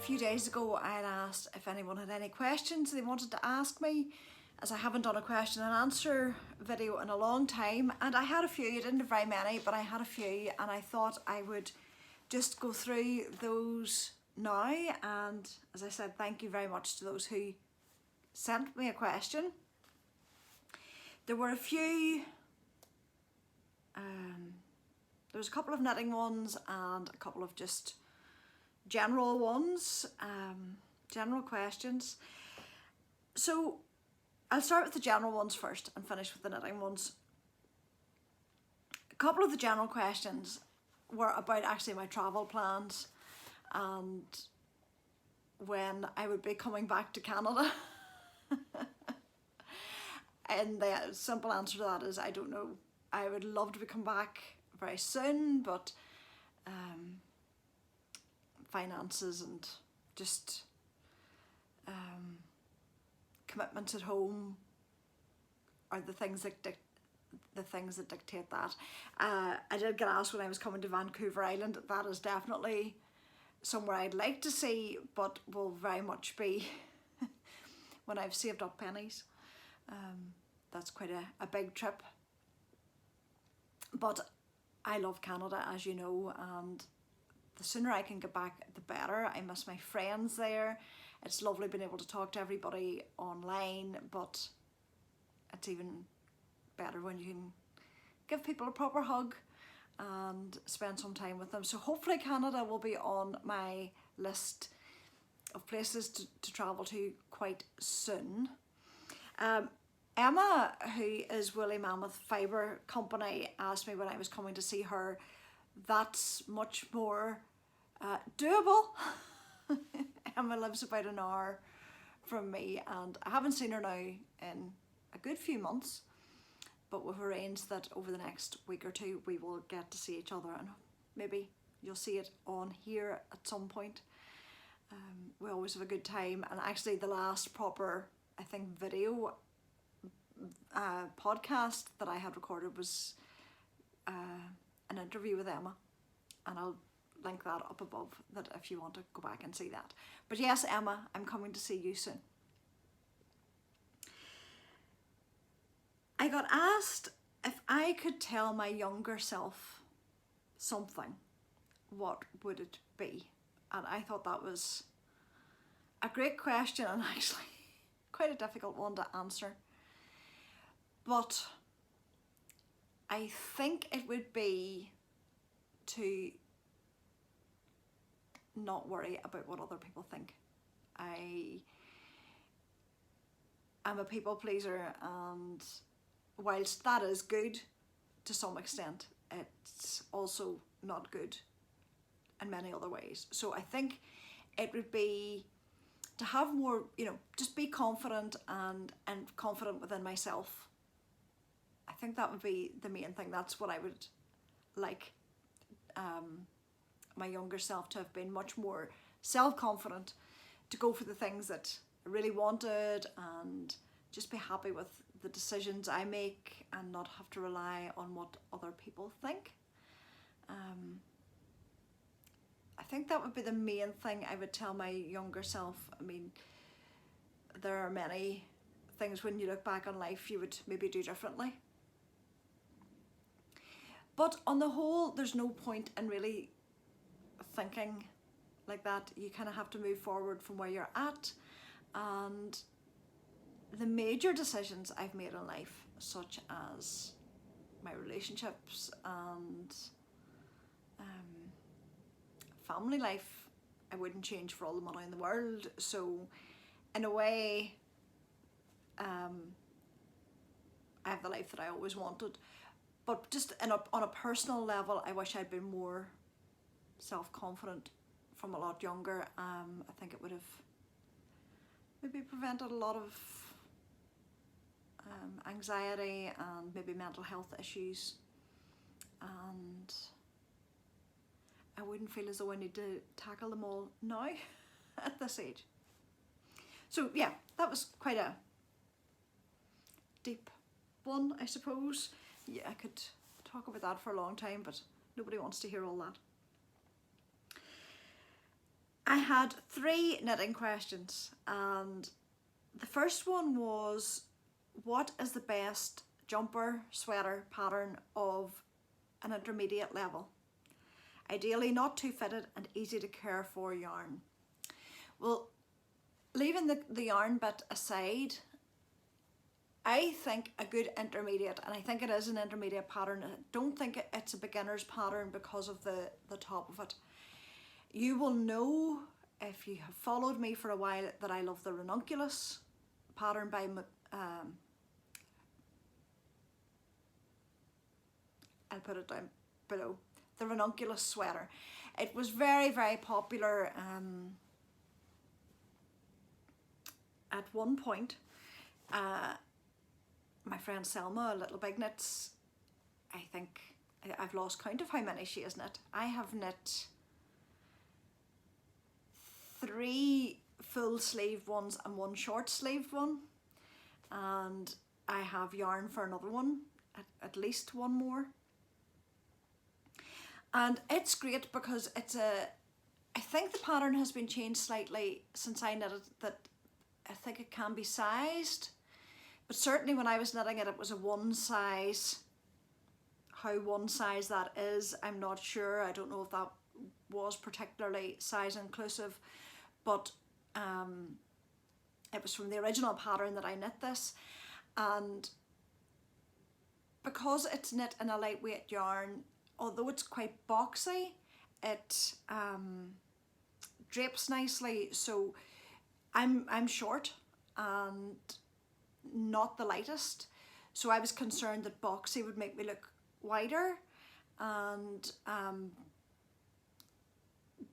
few days ago I had asked if anyone had any questions they wanted to ask me, as I haven't done a question and answer video in a long time, and I had a few. I didn't have very many, but I had a few, and I thought I would just go through those now. And as I said, thank you very much to those who sent me a question. There were a few, there was a couple of knitting ones and a couple of just general ones, general questions. So I'll start with the general ones first and finish with the knitting ones. A couple of the general questions were about actually my travel plans and when I would be coming back to Canada. And the simple answer to that is I don't know. I would love to come back very soon, but finances and just commitments at home are the things that dictate that. I did get asked when I was coming to Vancouver Island. That is definitely somewhere I'd like to see, but will very much be when I've saved up pennies. That's quite a big trip. But I love Canada, as you know, and the sooner I can get back, the better. I miss my friends there. It's lovely being able to talk to everybody online, but it's even better when you can give people a proper hug and spend some time with them. So hopefully Canada will be on my list of places to travel to quite soon. Emma, who is Woolly Mammoth Fibre Company, asked me when I was coming to see her. That's much more doable. Emma lives about an hour from me, and I haven't seen her now in a good few months, but we've arranged that over the next week or two we will get to see each other, and maybe you'll see it on here at some point. We always have a good time, and actually the last proper, I think, video podcast that I had recorded was an interview with Emma, and I'll link that up above, that if you want to go back and see that. But yes, Emma, I'm coming to see you soon. I got asked if I could tell my younger self something, what would it be? And I thought that was a great question, and actually quite a difficult one to answer. But I think it would be to not worry about what other people think. I am a people pleaser, and whilst that is good to some extent, it's also not good in many other ways. So I think it would be to have more, just be confident and confident within myself. I think that would be the main thing. That's what I would like my younger self to have been, much more self-confident, to go for the things that I really wanted and just be happy with the decisions I make and not have to rely on what other people think. I think that would be the main thing I would tell my younger self. I mean, there are many things when you look back on life you would maybe do differently. But on the whole, there's no point in really thinking like that. You kind of have to move forward from where you're at. And the major decisions I've made in life, such as my relationships and family life, I wouldn't change for all the money in the world. So in a way, I have the life that I always wanted. But just on a personal level, I wish I'd been more self-confident from a lot younger. I think it would have maybe prevented a lot of anxiety and maybe mental health issues, and I wouldn't feel as though I need to tackle them all now at this age. So yeah, that was quite a deep one, I suppose. Yeah, I could talk about that for a long time, but nobody wants to hear all that. I had 3 knitting questions, and the first one was, what is the best jumper sweater pattern of an intermediate level? Ideally not too fitted and easy to care for yarn. Well, leaving the yarn bit aside, I think a good intermediate, and I think it is an intermediate pattern, I don't think it's a beginner's pattern because of the top of it. You will know, if you have followed me for a while, that I love the Ranunculus pattern by I'll put it down below, the Ranunculus Sweater. It was very, very popular at one point. My friend Selma, Little Big Knits, I think I've lost count of how many she has knit. I have knit 3 full sleeved ones and 1 short sleeved one, and I have yarn for another one, at least 1 more. And it's great because I think the pattern has been changed slightly since I knitted, that I think it can be sized, but certainly when I was knitting it, it was a 1 size. How 1 size that is, I'm not sure. I don't know if that was particularly size inclusive, but it was from the original pattern that I knit this, and because it's knit in a lightweight yarn, although it's quite boxy, it drapes nicely. So I'm short and not the lightest, so I was concerned that boxy would make me look wider, and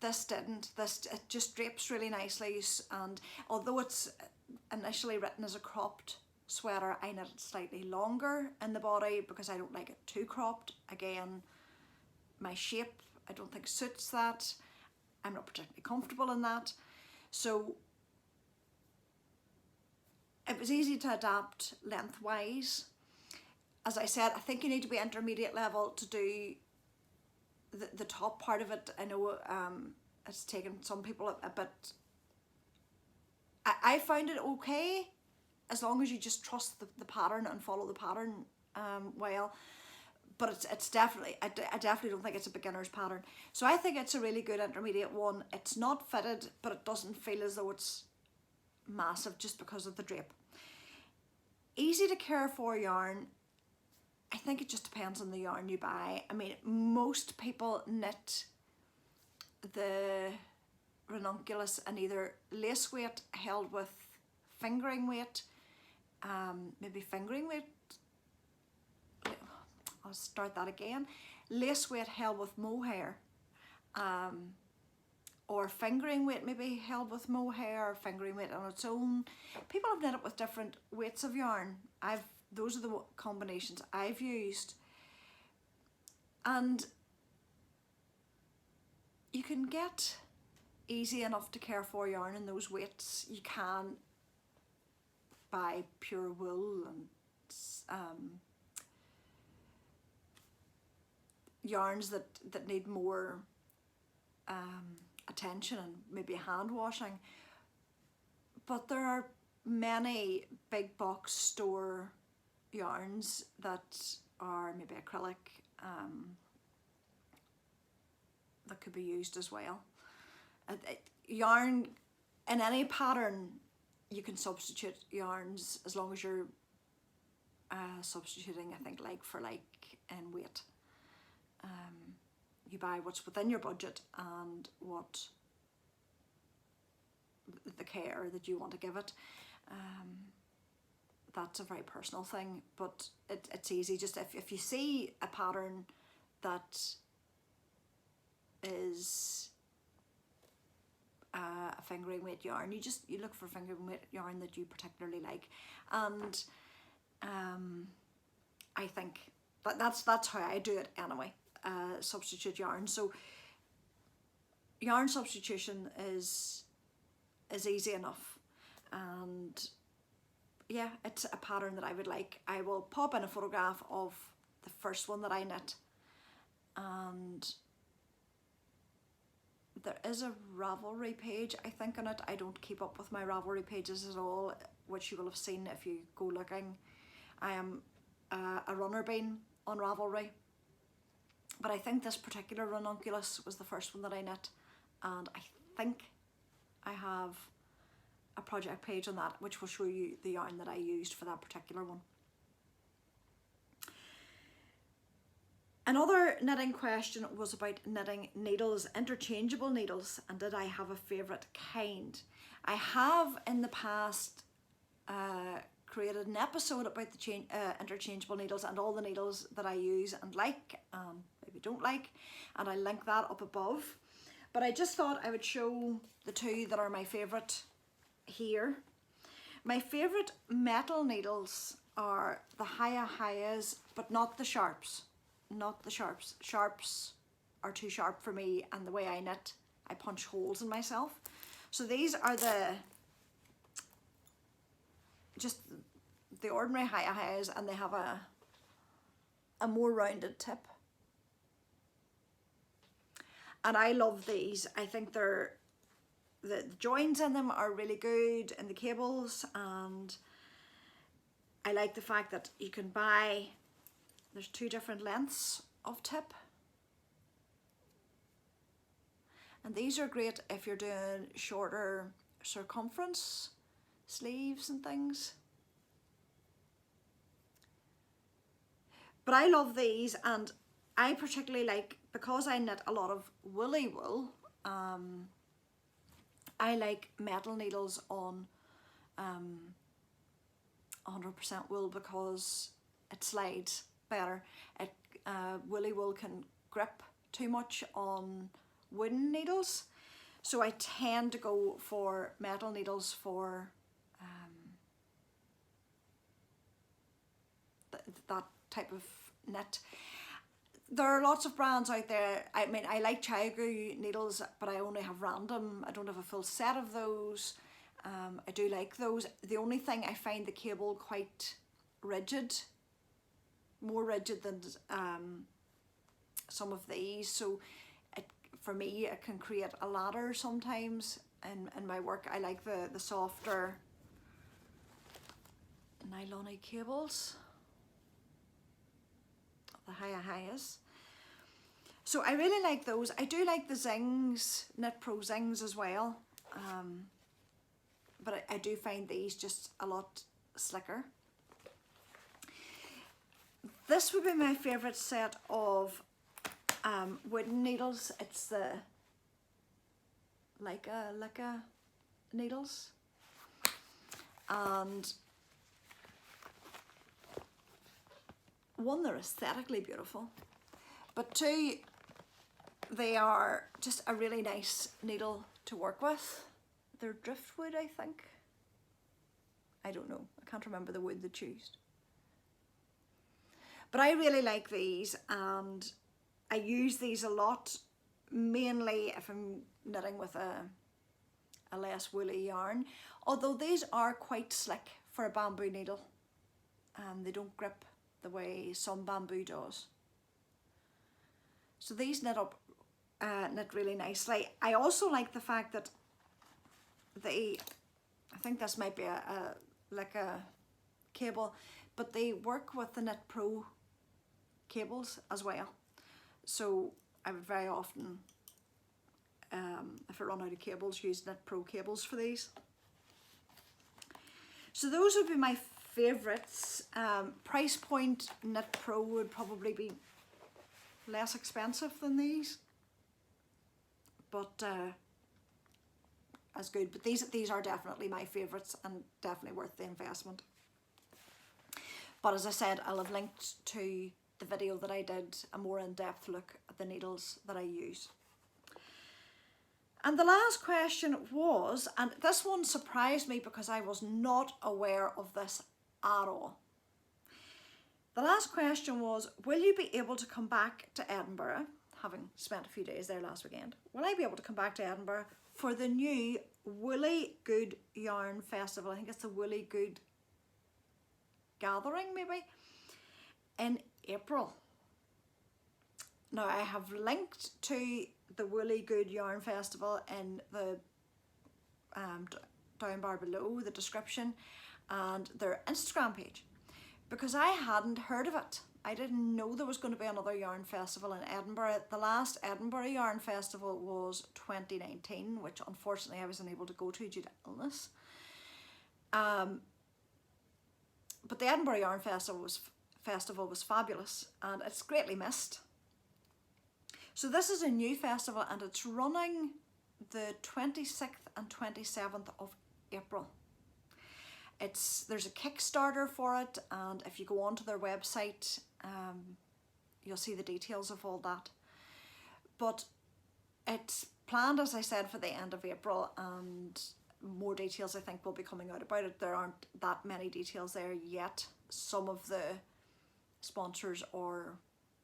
this didn't. It just drapes really nicely, and although it's initially written as a cropped sweater, I knit it slightly longer in the body because I don't like it too cropped. Again, my shape I don't think suits that. I'm not particularly comfortable in that, so it was easy to adapt lengthwise. As I said, I think you need to be intermediate level to do the top part of it. I know it's taken some people a bit. I found it okay as long as you just trust the pattern and follow the pattern well. But it's definitely, I definitely don't think it's a beginner's pattern. So I think it's a really good intermediate one. It's not fitted, but it doesn't feel as though it's massive just because of the drape. Easy to care for yarn. I think it just depends on the yarn you buy. I mean, most people knit the Ranunculus in either lace weight held with fingering weight, maybe fingering weight, I'll start that again, lace weight held with mohair, or fingering weight maybe held with mohair, or fingering weight on its own. People have knit it with different weights of yarn. Those are the combinations I've used, and you can get easy enough to care for yarn in those weights. You can buy pure wool and yarns that need more attention and maybe hand washing, but there are many big box store yarns that are maybe acrylic that could be used as well. Yarn in any pattern, you can substitute yarns as long as you're substituting, I think, like for like in weight. You buy what's within your budget and what the care that you want to give it. That's a very personal thing, but it's easy. Just if you see a pattern that is a fingering weight yarn, you look for fingering weight yarn that you particularly like, and I think that's how I do it anyway. Substitute yarn. So yarn substitution is easy enough, and yeah, it's a pattern that I would like. I will pop in a photograph of the first one that I knit, and There is a Ravelry page, I think, on it. I don't keep up with my Ravelry pages at all, which you will have seen if you go looking. I am a runner bean on Ravelry, but I think this particular Ranunculus was the first one that I knit, and I think I have a project page on that which will show you the yarn that I used for that particular one. Another knitting question was about knitting needles, interchangeable needles, and did I have a favourite kind? I have in the past created an episode about the interchangeable needles and all the needles that I use and like, and maybe don't like, and I'll link that up above. But I just thought I would show the two that are my favourite here. My favourite metal needles are the Hayas, but not the sharps. Not the sharps. Sharps are too sharp for me, and the way I knit, I punch holes in myself. So these are just the ordinary Hayas, and they have a more rounded tip. And I love these. I think the joins in them are really good in the cables, and I like the fact that you can buy, there's two different lengths of tip. And these are great if you're doing shorter circumference sleeves and things. But I love these, and I particularly like, because I knit a lot of woolly wool, I like metal needles on 100% wool because it slides better. Woolly wool can grip too much on wooden needles, so I tend to go for metal needles for that type of knit. There are lots of brands out there. I mean, I like Chiagu needles, but I only have random. I don't have a full set of those. I do like those. The only thing, I find the cable quite rigid, more rigid than some of these. So for me, it can create a ladder sometimes in my work. I like the softer nylon-y cables, the Hayas. So I really like those. I do like the Zings, Knit Pro Zings as well, but I do find these just a lot slicker. This would be my favourite set of wooden needles. It's the Leica needles, and one, they're aesthetically beautiful, but two, they are just a really nice needle to work with. They're driftwood, I think. I don't know, I can't remember the wood they used. But I really like these, and I use these a lot, mainly if I'm knitting with a less woolly yarn. Although these are quite slick for a bamboo needle, they don't grip the way some bamboo does. So these knit really nicely. I also like the fact that I think this might be like a cable, but they work with the Knit Pro cables as well. So I would very often, if I run out of cables, use Knit Pro cables for these. So those would be my favourites. Price point, Knit Pro would probably be less expensive than these, but as good. But these are definitely my favourites and definitely worth the investment. But as I said, I'll have linked to the video that I did, a more in-depth look at the needles that I use. And the last question was, and this one surprised me because I was not aware of this at all. The last question was, will you be able to come back to Edinburgh, having spent a few days there last weekend, will I be able to come back to Edinburgh for the new Woolly Good Yarn Festival? I think it's the Woolly Good Gathering, maybe, in April. Now I have linked to the Woolly Good Yarn Festival in the down bar below, the description, and their Instagram page, because I hadn't heard of it. I didn't know there was going to be another yarn festival in Edinburgh. The last Edinburgh Yarn Festival was 2019, which unfortunately I wasn't able to go to due to illness. But the Edinburgh Yarn Festival was fabulous, and it's greatly missed. So this is a new festival, and it's running the 26th and 27th of April. There's a Kickstarter for it, and if you go onto their website, you'll see the details of all that. But it's planned, as I said, for the end of April, and more details I think will be coming out about it. There aren't that many details there yet. Some of the sponsors or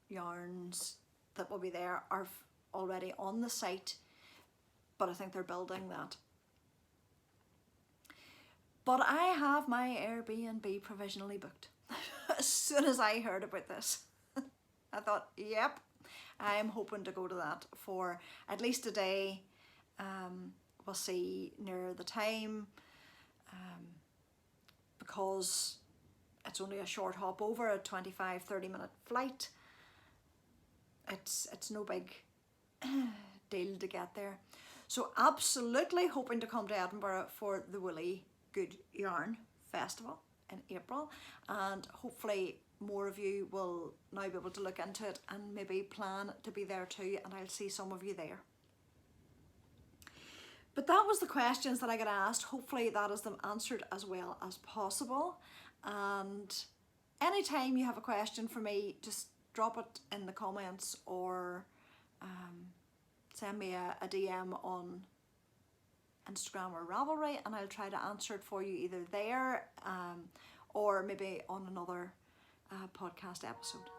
yarns that will be there are already on the site, but I think they're building that. But I have my Airbnb provisionally booked. As soon as I heard about this, I thought, yep, I'm hoping to go to that for at least a day. We'll see near the time, because it's only a short hop over, a 25-30 minute flight. It's no big deal to get there. So absolutely hoping to come to Edinburgh for the Woolly Good Yarn Festival in April, and hopefully more of you will now be able to look into it and maybe plan to be there too, and I'll see some of you there. But that was the questions that I got asked. Hopefully that is them answered as well as possible, and anytime you have a question for me, just drop it in the comments or send me a DM on Instagram or Ravelry, and I'll try to answer it for you either there or maybe on another podcast episode.